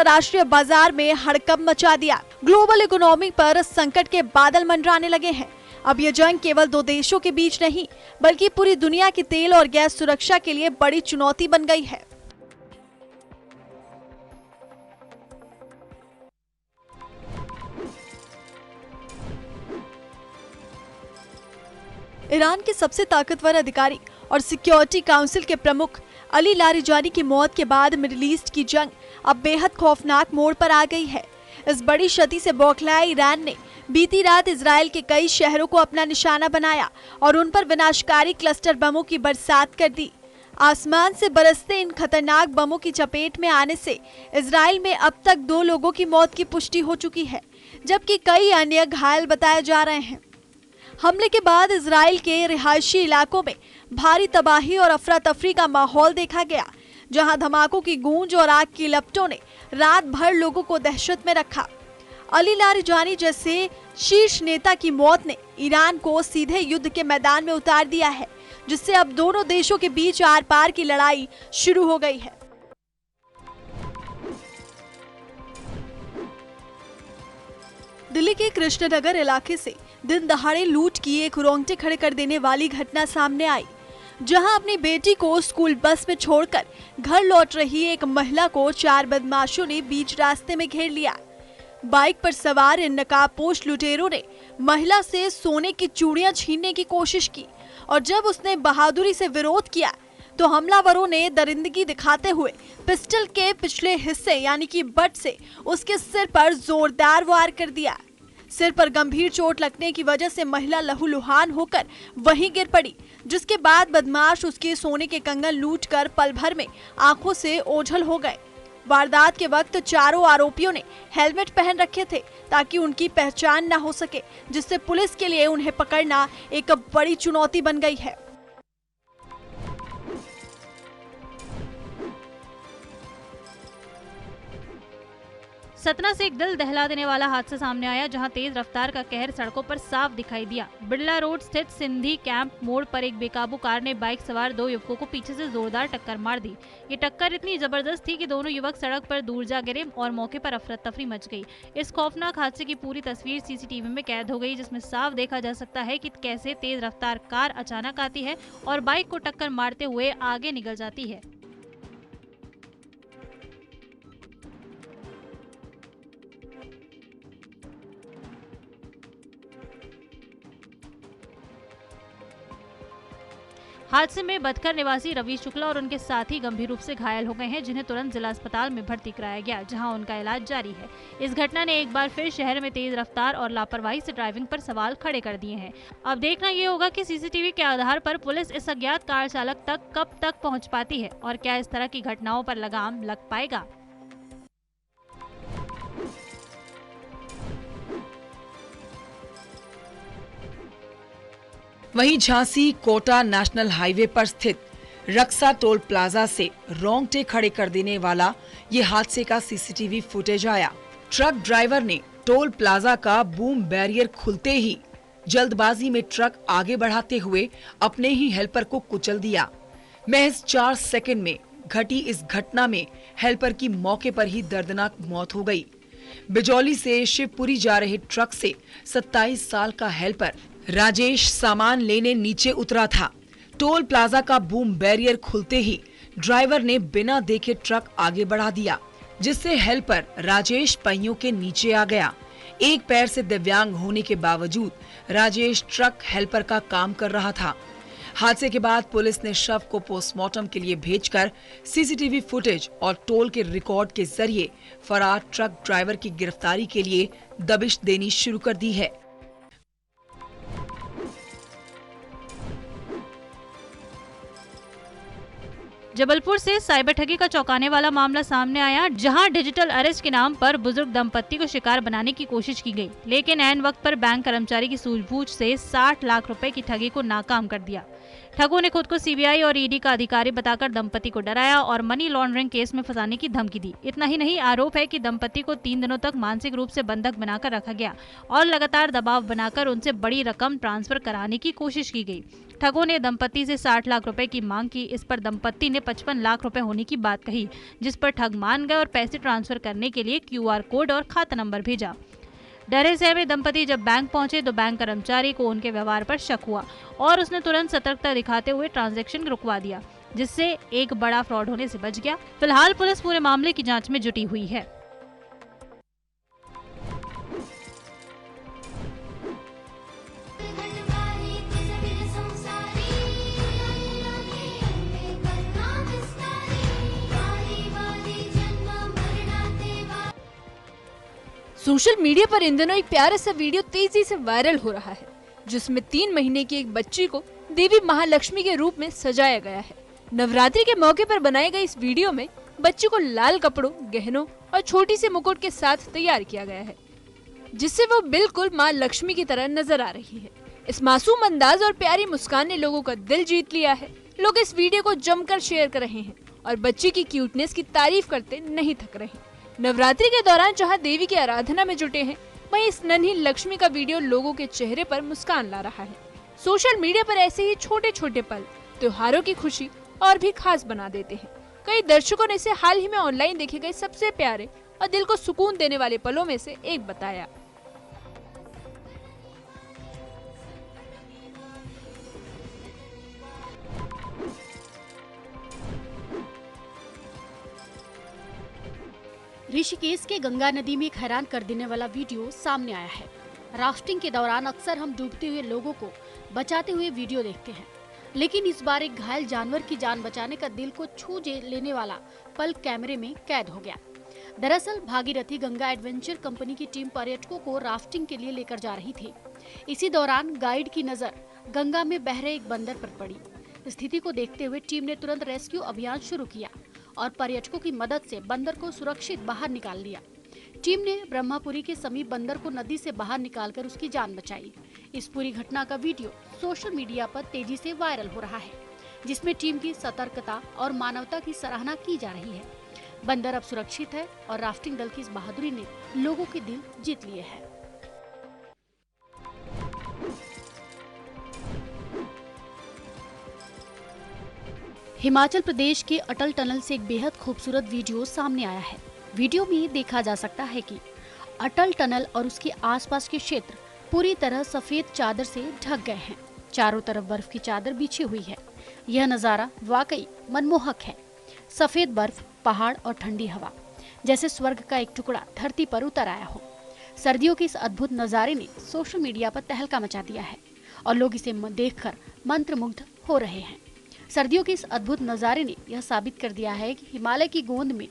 अंतर्राष्ट्रीय बाजार में हड़कंप मचा दिया। ग्लोबल इकोनॉमी पर संकट के बादल मंडराने लगे हैं। अब ये जंग केवल दो देशों के बीच नहीं, बल्कि पूरी दुनिया की तेल और गैस सुरक्षा के लिए बड़ी चुनौती बन गई है। ईरान के सबसे ताकतवर अधिकारी और सिक्योरिटी काउंसिल के प्रमुख अली लारिजानी की मौत के बाद मिडिल ईस्ट की जंग अब बेहद खौफनाक मोड़ पर आ गई है। इस बड़ी क्षति से बौखलाए ईरान ने बीती रात इजराइल के कई शहरों को अपना निशाना बनाया और उन पर विनाशकारी क्लस्टर बमों की बरसात कर दी। आसमान से बरसते इन खतरनाक बमों की चपेट में आने से इजराइल में अब तक 2 लोगों की मौत की पुष्टि हो चुकी है, जबकि कई अन्य घायल बताए जा रहे हैं। हमले के बाद इजराइल के रिहायशी इलाकों में भारी तबाही और अफरा तफरी का माहौल देखा गया, जहां धमाकों की गूंज और आग की लपटों ने रात भर लोगों को दहशत में रखा। अली लारिजानी जैसे शीर्ष नेता की मौत ने ईरान को सीधे युद्ध के मैदान में उतार दिया है, जिससे अब दोनों देशों के बीच आर पार की लड़ाई शुरू हो गई है। दिल्ली के कृष्णनगर इलाके से दिन दहाड़े लूट की एक रोंगटे खड़े कर देने वाली घटना सामने आई, जहां अपनी बेटी को स्कूल बस में छोड़कर घर लौट रही एक महिला को 4 बदमाशों ने बीच रास्ते में घेर लिया। बाइक पर सवार इन नकाबपोश लुटेरों ने महिला से सोने की चूड़ियां छीनने की कोशिश की और जब उसने बहादुरी से विरोध किया तो हमलावरों ने दरिंदगी दिखाते हुए पिस्टल के पिछले हिस्से यानी कि बट से उसके सिर पर जोरदार वार कर दिया। सिर पर गंभीर चोट लगने की वजह से महिला लहूलुहान होकर वहीं गिर पड़ी, जिसके बाद बदमाश उसके सोने के कंगन लूटकर पल भर में आंखों से ओझल हो गए। वारदात के वक्त चारों आरोपियों ने हेलमेट पहन रखे थे ताकि उनकी पहचान न हो सके, जिससे पुलिस के लिए उन्हें पकड़ना एक बड़ी चुनौती बन गई है। सतना से एक दिल दहला देने वाला हादसा सामने आया, जहां तेज रफ्तार का कहर सड़कों पर साफ दिखाई दिया। बिड़ला रोड स्थित सिंधी कैंप मोड़ पर एक बेकाबू कार ने बाइक सवार 2 युवकों को पीछे से जोरदार टक्कर मार दी। ये टक्कर इतनी जबरदस्त थी कि दोनों युवक सड़क पर दूर जा गिरे और मौके पर अफरा तफरी मच गई। इस खौफनाक हादसे की पूरी तस्वीर सीसीटीवी में कैद हो गई, जिसमें साफ देखा जा सकता है कि कैसे तेज रफ्तार कार अचानक आती है और बाइक को टक्कर मारते हुए आगे निकल जाती है। हादसे में बदकर निवासी रवि शुक्ला और उनके साथी गंभीर रूप से घायल हो गए हैं, जिन्हें तुरंत जिला अस्पताल में भर्ती कराया गया, जहां उनका इलाज जारी है। इस घटना ने एक बार फिर शहर में तेज रफ्तार और लापरवाही से ड्राइविंग पर सवाल खड़े कर दिए हैं। अब देखना ये होगा कि सीसीटीवी के आधार पर पुलिस इस अज्ञात कार चालक तक कब तक पहुँच पाती है और क्या इस तरह की घटनाओं पर लगाम लग पाएगा। वहीं झांसी कोटा नेशनल हाईवे पर स्थित रक्सा टोल प्लाजा से रोंगटे खड़े कर देने वाला ये हादसे का सीसीटीवी फुटेज आया। ट्रक ड्राइवर ने टोल प्लाजा का बूम बैरियर खुलते ही जल्दबाजी में ट्रक आगे बढ़ाते हुए अपने ही हेल्पर को कुचल दिया। महज 4 सेकंड में घटी इस घटना में हेल्पर की मौके पर ही दर्दनाक मौत हो गई। बिजौली से शिवपुरी जा रहे ट्रक से 27 साल का हेल्पर राजेश सामान लेने नीचे उतरा था। टोल प्लाजा का बूम बैरियर खुलते ही ड्राइवर ने बिना देखे ट्रक आगे बढ़ा दिया, जिससे हेल्पर राजेश पहियों के नीचे आ गया। एक पैर से दिव्यांग होने के बावजूद राजेश ट्रक हेल्पर का काम कर रहा था। हादसे के बाद पुलिस ने शव को पोस्टमार्टम के लिए भेजकर सीसीटीवी फुटेज और टोल के रिकॉर्ड के जरिए फरार ट्रक ड्राइवर की गिरफ्तारी के लिए दबिश देनी शुरू कर दी है। जबलपुर से साइबर ठगी का चौंकाने वाला मामला सामने आया, जहां डिजिटल अरेस्ट के नाम पर बुजुर्ग दंपत्ति को शिकार बनाने की कोशिश की गई, लेकिन ऐन वक्त पर बैंक कर्मचारी की सूझबूझ से 60 लाख रुपए की ठगी को नाकाम कर दिया। ठगों ने खुद को सीबीआई और ईडी का अधिकारी बताकर दंपति को डराया और मनी लॉन्ड्रिंग केस में फंसाने की धमकी दी। इतना ही नहीं, आरोप है कि दंपति को 3 दिनों तक मानसिक रूप से बंधक बनाकर रखा गया और लगातार दबाव बनाकर उनसे बड़ी रकम ट्रांसफर कराने की कोशिश की गई। ठगों ने दंपति से 60 लाख रुपए की मांग की। इस पर दंपति ने 55 लाख रुपए होने की बात कही, जिस पर ठग मान गए और पैसे ट्रांसफर करने के लिए QR कोड और खाता नंबर भेजा। डरे सहमे दंपति जब बैंक पहुंचे तो बैंक कर्मचारी को उनके व्यवहार पर शक हुआ और उसने तुरंत सतर्कता दिखाते हुए ट्रांजैक्शन रुकवा दिया, जिससे एक बड़ा फ्रॉड होने से बच गया। फिलहाल पुलिस पूरे मामले की जांच में जुटी हुई है। सोशल मीडिया पर इन दिनों एक प्यारा सा वीडियो तेजी से वायरल हो रहा है, जिसमें 3 महीने की एक बच्ची को देवी महालक्ष्मी के रूप में सजाया गया है। नवरात्रि के मौके पर बनाए गए इस वीडियो में बच्ची को लाल कपड़ों, गहनों और छोटी सी मुकुट के साथ तैयार किया गया है, जिससे वो बिल्कुल माँ लक्ष्मी की तरह नजर आ रही है। इस मासूम अंदाज और प्यारी मुस्कान ने लोगों का दिल जीत लिया है। लोग इस वीडियो को जमकर शेयर कर रहे हैं और बच्ची की क्यूटनेस की तारीफ करते नहीं थक रहे। नवरात्रि के दौरान जहां देवी की आराधना में जुटे हैं, वहीं इस नन्ही लक्ष्मी का वीडियो लोगों के चेहरे पर मुस्कान ला रहा है। सोशल मीडिया पर ऐसे ही छोटे छोटे पल त्योहारों की खुशी और भी खास बना देते हैं। कई दर्शकों ने इसे हाल ही में ऑनलाइन देखे गए सबसे प्यारे और दिल को सुकून देने वाले पलों में से एक बताया। ऋषिकेश के गंगा नदी में एक हैरान कर देने वाला वीडियो सामने आया है। राफ्टिंग के दौरान अक्सर हम डूबते हुए लोगों को बचाते हुए वीडियो देखते हैं, लेकिन इस बार एक घायल जानवर की जान बचाने का दिल को छू लेने वाला पल कैमरे में कैद हो गया। दरअसल भागीरथी गंगा एडवेंचर कंपनी की टीम पर्यटकों को राफ्टिंग के लिए लेकर जा रही थी। इसी दौरान गाइड की नजर गंगा में बह रहे एक बंदर पर पड़ी। स्थिति को देखते हुए टीम ने तुरंत रेस्क्यू अभियान शुरू किया और पर्यटकों की मदद से बंदर को सुरक्षित बाहर निकाल लिया। टीम ने ब्रह्मपुरी के समीप बंदर को नदी से बाहर निकालकर उसकी जान बचाई। इस पूरी घटना का वीडियो सोशल मीडिया पर तेजी से वायरल हो रहा है, जिसमें टीम की सतर्कता और मानवता की सराहना की जा रही है। बंदर अब सुरक्षित है और राफ्टिंग दल की इस बहादुरी ने लोगों के दिल जीत लिए हैं। हिमाचल प्रदेश के अटल टनल से एक बेहद खूबसूरत वीडियो सामने आया है। वीडियो में देखा जा सकता है कि अटल टनल और उसके आसपास के क्षेत्र पूरी तरह सफेद चादर से ढक गए हैं। चारों तरफ बर्फ की चादर बिछी हुई है। यह नज़ारा वाकई मनमोहक है। सफेद बर्फ, पहाड़ और ठंडी हवा, जैसे स्वर्ग का एक टुकड़ा धरती पर उतर आया हो। सर्दियों के इस अद्भुत नज़ारे ने सोशल मीडिया पर तहलका मचा दिया है और लोग इसे देखकर मंत्रमुग्ध हो रहे हैं। सर्दियों के इस अद्भुत नज़ारे ने यह साबित कर दिया है कि हिमालय की गोंद में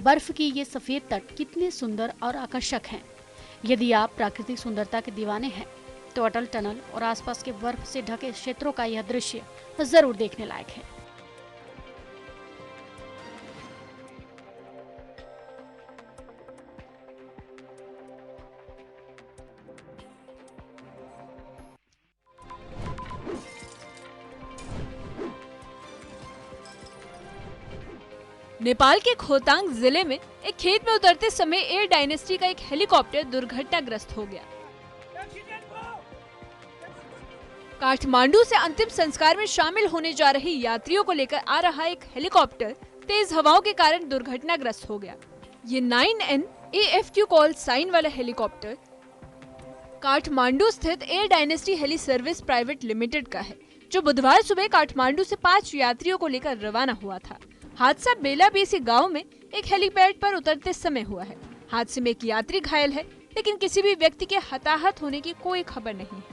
बर्फ की ये सफ़ेद तट कितने सुंदर और आकर्षक हैं। यदि आप प्राकृतिक सुंदरता के दीवाने हैं तो अटल टनल और आसपास के बर्फ से ढके क्षेत्रों का यह दृश्य जरूर देखने लायक है। नेपाल के खोतांग जिले में एक खेत में उतरते समय एयर डायनेस्टी का एक हेलीकॉप्टर दुर्घटनाग्रस्त हो गया। काठमांडू से अंतिम संस्कार में शामिल होने जा रहे यात्रियों को लेकर आ रहा एक हेलीकॉप्टर तेज हवाओं के कारण दुर्घटनाग्रस्त हो गया। ये 9N AFQ कॉल साइन वाला हेलीकॉप्टर काठमांडू स्थित air dynasty heli service private limited का है, जो बुधवार सुबह काठमांडू से 5 यात्रियों को लेकर रवाना हुआ था। हादसा बेलाबेसी गांव में एक हेलीपैड पर उतरते समय हुआ है। हादसे में एक यात्री घायल है, लेकिन किसी भी व्यक्ति के हताहत होने की कोई खबर नहीं है।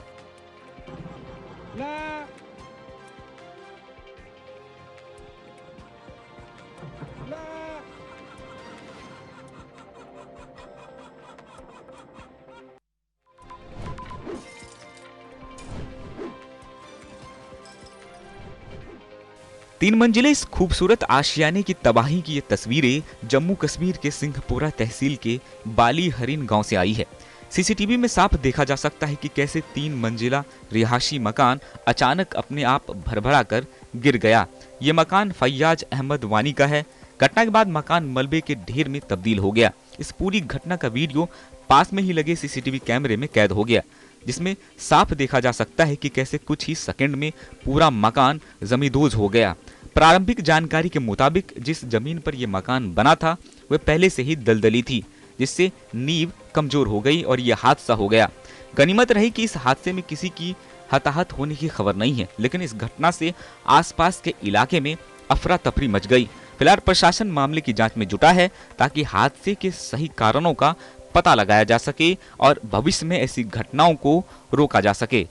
तीन मंजिले इस खूबसूरत आशियाने की तबाही की ये तस्वीरें जम्मू कश्मीर के सिंहपुरा तहसील के बाली हरिन गांव से आई है। सीसीटीवी में साफ देखा जा सकता है कि कैसे 3 मंजिला रिहायशी मकान अचानक अपने आप भरभरा कर गिर गया। ये मकान फैयाज अहमद वानी का है। घटना के बाद मकान मलबे के ढेर में तब्दील हो गया। इस पूरी घटना का वीडियो पास में ही लगे सीसीटीवी कैमरे में कैद हो गया, जिसमें साफ देखा जा सकता है कि कैसे कुछ ही सेकंड में पूरा मकान जमींदोज हो गया। प्रारंभिक जानकारी के मुताबिक जिस जमीन पर यह मकान बना था वह पहले से ही दलदली थी, जिससे नींव कमजोर हो गई और यह हादसा हो गया। गनीमत रही कि इस हादसे में किसी की हताहत होने की खबर नहीं है, लेकिन इस घटना से आसपास के इलाके में अफरा तफरी मच गई। फिलहाल प्रशासन मामले की जांच में जुटा है ताकि हादसे के सही कारणों का पता लगाया जा सके और भविष्य में ऐसी घटनाओं को रोका जा सके।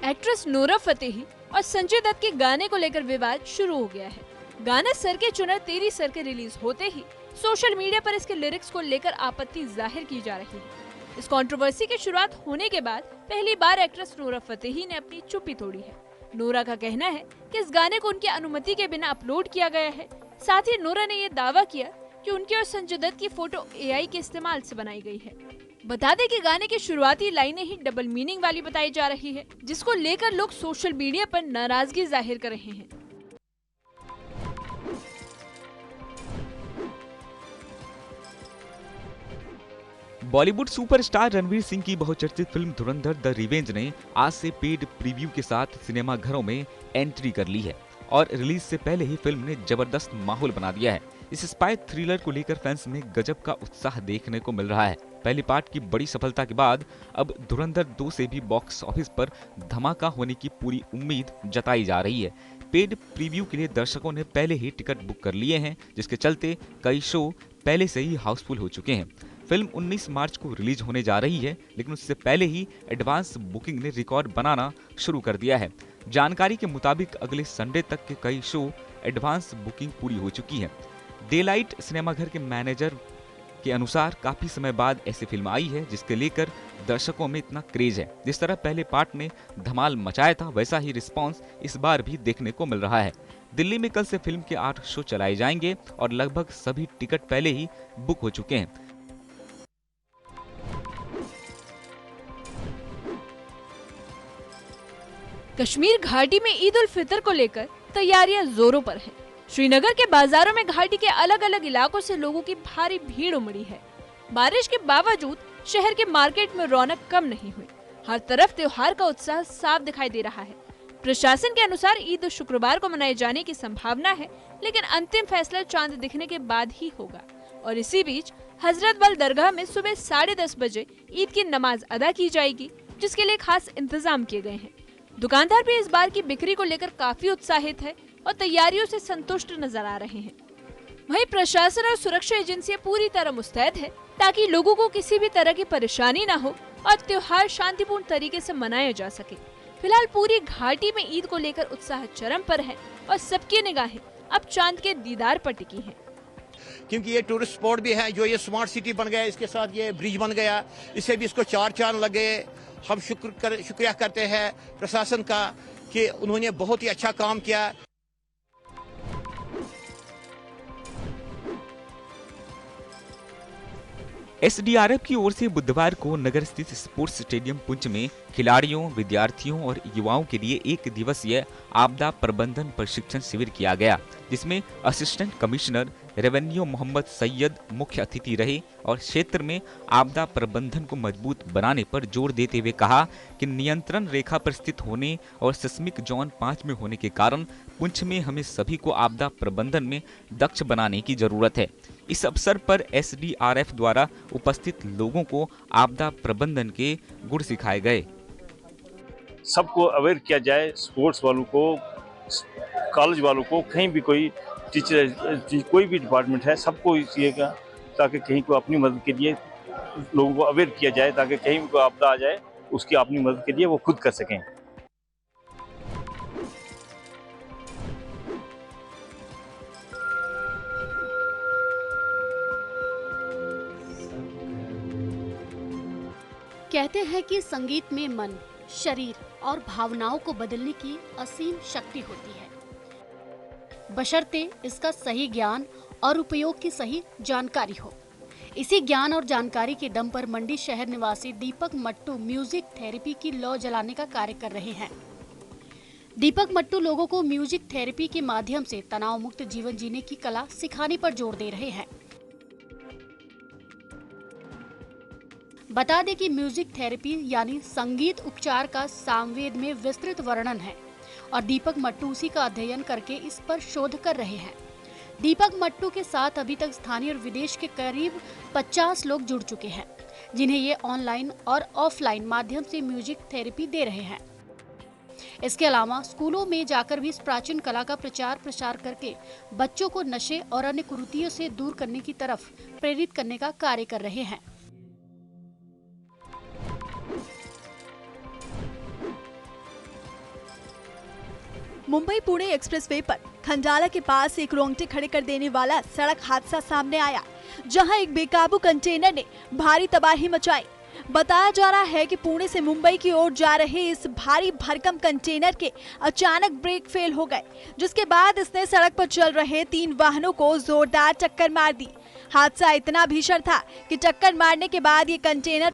एक्ट्रेस नूरा फतेही और संजय दत्त के गाने को लेकर विवाद शुरू हो गया है। गाना सर के चुनर तेरी सर के रिलीज होते ही सोशल मीडिया पर इसके लिरिक्स को लेकर आपत्ति जाहिर की जा रही है। इस कंट्रोवर्सी की शुरुआत होने के बाद पहली बार एक्ट्रेस नूरा फतेही ने अपनी चुप्पी तोड़ी है। नूरा का कहना है कि इस गाने को उनकी अनुमति के बिना अपलोड किया गया है। साथ ही नूरा ने यह दावा किया कि उनके और संजय दत्त की फोटो AI के इस्तेमाल से बनाई गई है। बता दें कि गाने की शुरुआती लाइनें ही डबल मीनिंग वाली बताई जा रही है, जिसको लेकर लोग सोशल मीडिया पर नाराजगी जाहिर कर रहे हैं। बॉलीवुड सुपरस्टार रणवीर सिंह की बहुचर्चित फिल्म धुरंधर द रिवेंज ने आज से पेड प्रीव्यू के साथ सिनेमाघरों में एंट्री कर ली है और रिलीज से पहले ही फिल्म ने जबरदस्त माहौल बना दिया है। इस स्पाई थ्रिलर को लेकर फैंस में गजब का उत्साह देखने को मिल रहा है। पहली पार्ट की बड़ी सफलता के बाद अब धुरंधर 2 से भी बॉक्स ऑफिस पर धमाका होने की पूरी उम्मीद जताई जा रही है। पेड प्रीव्यू के लिए दर्शकों ने पहले ही टिकट बुक कर लिए हैं, जिसके चलते कई शो पहले से ही हाउसफुल हो चुके हैं। फिल्म 19 मार्च को रिलीज होने जा रही है, लेकिन उससे पहले ही एडवांस बुकिंग ने रिकॉर्ड बनाना शुरू कर दिया है। जानकारी के मुताबिक अगले संडे तक के कई शो एडवांस बुकिंग पूरी हो चुकी है। डेलाइट सिनेमाघर के मैनेजर के अनुसार काफी समय बाद ऐसी फिल्म आई है जिसके लेकर दर्शकों में इतना क्रेज है। जिस तरह पहले पार्ट ने धमाल मचाया था, वैसा ही रिस्पांस इस बार भी देखने को मिल रहा है। दिल्ली में कल से फिल्म के 8 शो चलाए जाएंगे और लगभग सभी टिकट पहले ही बुक हो चुके हैं। कश्मीर घाटी में ईद उल फितर को लेकर तैयारियां जोरों पर हैं। श्रीनगर के बाजारों में घाटी के अलग अलग इलाकों से लोगों की भारी भीड़ उमड़ी है। बारिश के बावजूद शहर के मार्केट में रौनक कम नहीं हुई। हर तरफ त्योहार का उत्साह साफ दिखाई दे रहा है। प्रशासन के अनुसार ईद शुक्रवार को मनाए जाने की संभावना है, लेकिन अंतिम फैसला चांद दिखने के बाद ही होगा। और इसी बीच हजरत बल दरगाह में सुबह 10:30 बजे ईद की नमाज अदा की जाएगी, जिसके लिए खास इंतजाम किए गए हैं। दुकानदार भी इस बार की बिक्री को लेकर काफी उत्साहित है और तैयारियों से संतुष्ट नजर आ रहे हैं। वहीं प्रशासन और सुरक्षा एजेंसियां पूरी तरह मुस्तैद है ताकि लोगों को किसी भी तरह की परेशानी न हो और त्योहार शांतिपूर्ण तरीके से मनाया जा सके। फिलहाल पूरी घाटी में ईद को लेकर उत्साह चरम पर है और सबकी निगाहें अब चांद के दीदार पर टिकी हैं। क्योंकि ये टूरिस्ट स्पॉट भी है, जो ये स्मार्ट सिटी बन गया, इसके साथ ये ब्रिज बन गया, इससे भी इसको 4 चांद लग गए। हम शुक्रिया करते हैं प्रशासन का कि उन्होंने बहुत ही अच्छा काम किया। एसडीआरएफ की ओर से बुधवार को नगर स्थित स्पोर्ट्स स्टेडियम पुंछ में खिलाड़ियों, विद्यार्थियों और युवाओं के लिए 1 दिवसीय आपदा प्रबंधन प्रशिक्षण शिविर किया गया, जिसमें assistant commissioner revenue Mohammad Syed मुख्य अतिथि रहे और क्षेत्र में आपदा प्रबंधन को मजबूत बनाने पर जोर देते हुए कहा कि नियंत्रण रेखा पर स्थित होने और सिस्मिक जोन 5 में होने के कारण पुंछ में हमें सभी को आपदा प्रबंधन में दक्ष बनाने की जरूरत है। इस अवसर पर एसडीआरएफ द्वारा उपस्थित लोगों को आपदा प्रबंधन के गुण सिखाए गए। सबको अवेयर किया जाए, स्पोर्ट्स वालों को, कॉलेज वालों को, कहीं भी कोई टीचर, कोई भी डिपार्टमेंट है, सबको ये ताकि कहीं को अपनी मदद के लिए लोगों को अवेयर किया जाए, ताकि कहीं भी कोई आपदा आ जाए उसकी अपनी मदद के लिए वो खुद कर सकें। कहते हैं कि संगीत में मन, शरीर और भावनाओं को बदलने की असीम शक्ति होती है। बशर्ते इसका सही ज्ञान और उपयोग की सही जानकारी हो। इसी ज्ञान और जानकारी के दम पर मंडी शहर निवासी दीपक मट्टू म्यूजिक थेरेपी की लौ जलाने का कार्य कर रहे हैं। दीपक मट्टू लोगों को म्यूजिक थेरेपी के माध्यम से तनाव मुक्त जीवन जीने की कला सिखाने पर जोर दे रहे हैं। बता दें कि म्यूजिक थेरेपी यानी संगीत उपचार का सामवेद में विस्तृत वर्णन है और दीपक मट्टू उसी का अध्ययन करके इस पर शोध कर रहे हैं। दीपक मट्टू के साथ अभी तक स्थानीय और विदेश के करीब 50 लोग जुड़ चुके हैं, जिन्हें ये ऑनलाइन और ऑफलाइन माध्यम से म्यूजिक थेरेपी दे रहे हैं। इसके अलावा स्कूलों में जाकर भी इस प्राचीन कला का प्रचार प्रसार करके बच्चों को नशे और अन्य कुरीतियों से दूर करने की तरफ प्रेरित करने का कार्य कर रहे हैं। मुंबई पुणे एक्सप्रेसवे पर खंडाला के पास एक रोंगटे खड़े कर देने वाला सड़क हादसा सामने आया, जहां एक बेकाबू कंटेनर ने भारी तबाही मचाई। बताया जा रहा है कि पुणे से मुंबई की ओर जा रहे इस भारी भरकम कंटेनर के अचानक ब्रेक फेल हो गए, जिसके बाद इसने सड़क पर चल रहे 3 वाहनों को जोरदार टक्कर मार दी। हादसा इतना भीषण था कि टक्कर मारने के बाद ये कंटेनर